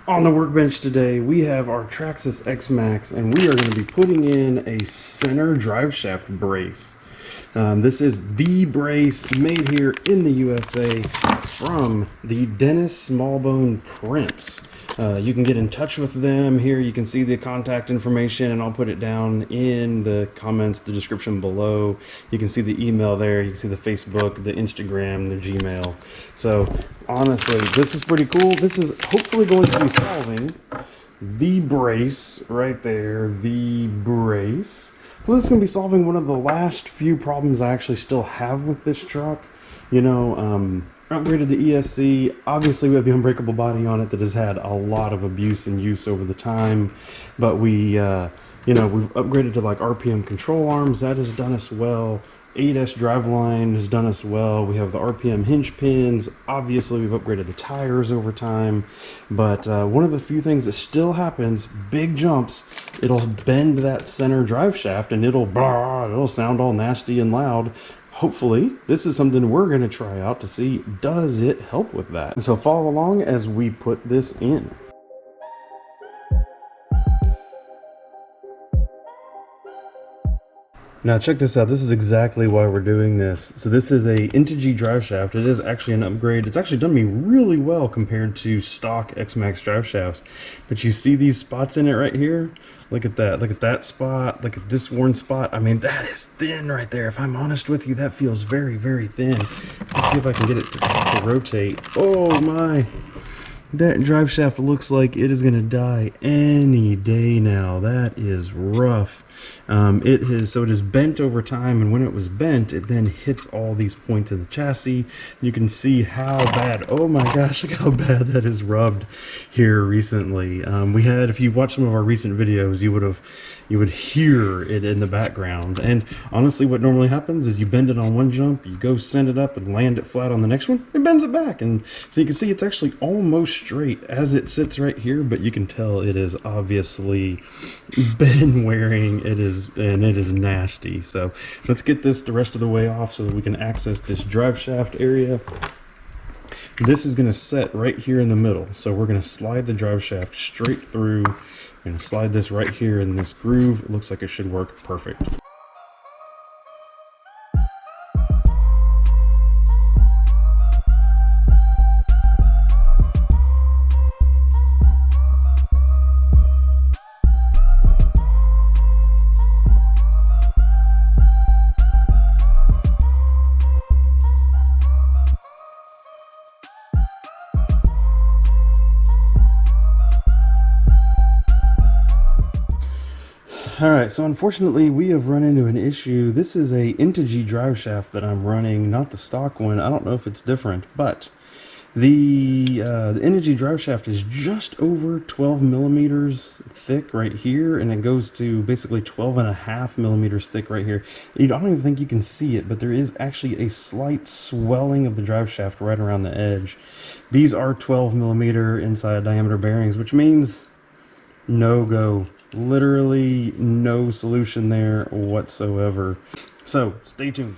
On the workbench today, we have our Traxxas X-Maxx, and we are going to be putting in a center drive shaft brace. This is the brace made here in the USA from the Dennis Smallbone Prints. You can get in touch with them here. You can see the contact information, and I'll put it down in the comments, the description below. You can see the email there. You can see the Facebook, the Instagram, the Gmail. So honestly, this is pretty cool. This is hopefully going to be solving the brace right there, the brace. Well, this is going to be solving one of the last few problems I actually still have with this truck. You know, upgraded the ESC. Obviously, we have the unbreakable body on it that has had a lot of abuse and use over the time. But we, you know, we've upgraded to like RPM control arms. That has done us well. 8S driveline has done us well. We have the RPM hinge pins. Obviously, we've upgraded the tires over time. But one of the few things that still happens, big jumps, it'll bend that center drive shaft and it'll sound all nasty and loud. Hopefully, this is something we're going to try out to see, does it help with that? So follow along as we put this in. Now check this out, this is exactly why we're doing this. So this is a Integy drive shaft. It is actually an upgrade. It's actually done me really well compared to stock X-Maxx drive shafts. But you see these spots in it right here? Look at that spot, look at this worn spot. I mean, that is thin right there. If I'm honest with you, that feels very, very thin. Let's see if I can get it to rotate. Oh my. That drive shaft looks like it is going to die any day now. That is rough. It is bent over time, and when it was bent, it then hits all these points in the chassis. You can see how bad, oh my gosh, look how bad that is rubbed here recently. We had, if you watched some of our recent videos, you would hear it in the background. And honestly, what normally happens is you bend it on one jump, you go send it up and land it flat on the next one, it bends it back. And so you can see it's actually almost straight as it sits right here, but you can tell it is obviously been wearing. It is nasty. So let's get this the rest of the way off so that we can access this drive shaft area. This is going to set right here in the middle, so we're going to slide the drive shaft straight through. We're going to slide this right here in this groove. It looks like it should work perfect. Alright, so unfortunately we have run into an issue. This is a Integy drive shaft that I'm running, not the stock one. I don't know if it's different, but the Integy drive shaft is just over 12 millimeters thick right here, and it goes to basically 12.5 millimeters thick right here. I don't even think you can see it, but there is actually a slight swelling of the drive shaft right around the edge. These are 12 millimeter inside diameter bearings, which means no go. Literally no solution there whatsoever. So stay tuned.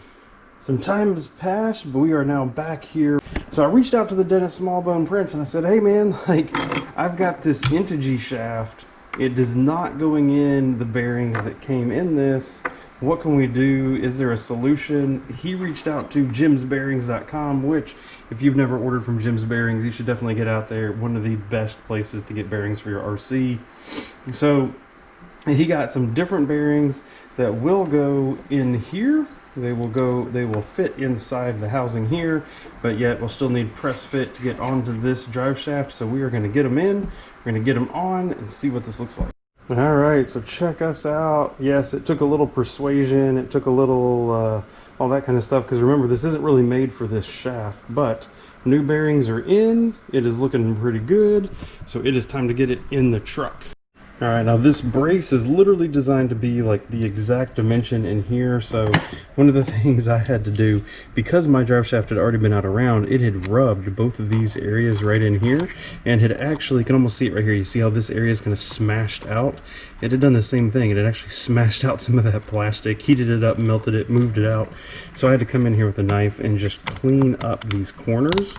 Some time has passed, but we are now back here. So I reached out to the Dennis Smallbone Prints and I said, hey man, like, I've got this Integy shaft. It is not going in the bearings that came in this. What can we do? Is there a solution? He reached out to jimsbearings.com, which if you've never ordered from Jim's Bearings, you should definitely get out there. One of the best places to get bearings for your RC. So he got some different bearings that will go in here. They will fit inside the housing here, but yet we'll still need press fit to get onto this drive shaft. So we are going to get them in, we're going to get them on and see what this looks like. All right, so check us out. Yes, it took a little persuasion, it took a little all that kind of stuff, because remember, this isn't really made for this shaft, but new bearings are in. It is looking pretty good, so it is time to get it in the truck. All right, now this brace is literally designed to be like the exact dimension in here. So one of the things I had to do, because my drive shaft had already been out around, it had rubbed both of these areas right in here and had actually, you can almost see it right here. You see how this area is kind of smashed out? It had done the same thing. It had actually smashed out some of that plastic, heated it up, melted it, moved it out. So I had to come in here with a knife and just clean up these corners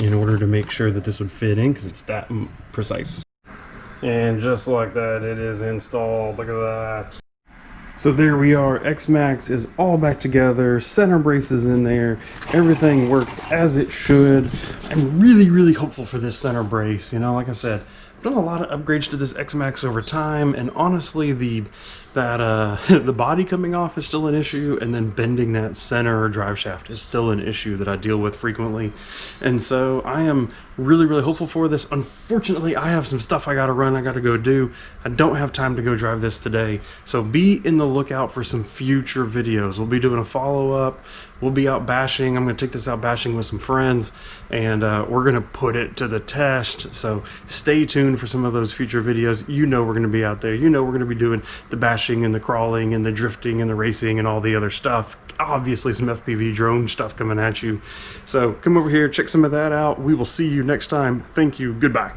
in order to make sure that this would fit in, because it's that precise. And just like that, it is installed. Look at that. So there we are. X-Maxx is all back together. Center brace is in there. Everything works as it should. I'm really hopeful for this center brace. You know, like I said, I've done a lot of upgrades to this X-Maxx over time, and honestly, the body coming off is still an issue, and then bending that center drive shaft is still an issue that I deal with frequently. And so I am really hopeful for this. Unfortunately, I have some stuff I gotta run, I gotta go do. I don't have time to go drive this today, so be in the lookout for some future videos. We'll be doing a follow-up. We'll be out bashing. I'm gonna take this out bashing with some friends, and we're gonna put it to the test. So stay tuned for some of those future videos. You know we're gonna be out there. You know we're gonna be doing the bashing and the crawling and the drifting and the racing and all the other stuff. Obviously some FPV drone stuff coming at you. So come over here, check some of that out. We will see you next time. Thank you. Goodbye.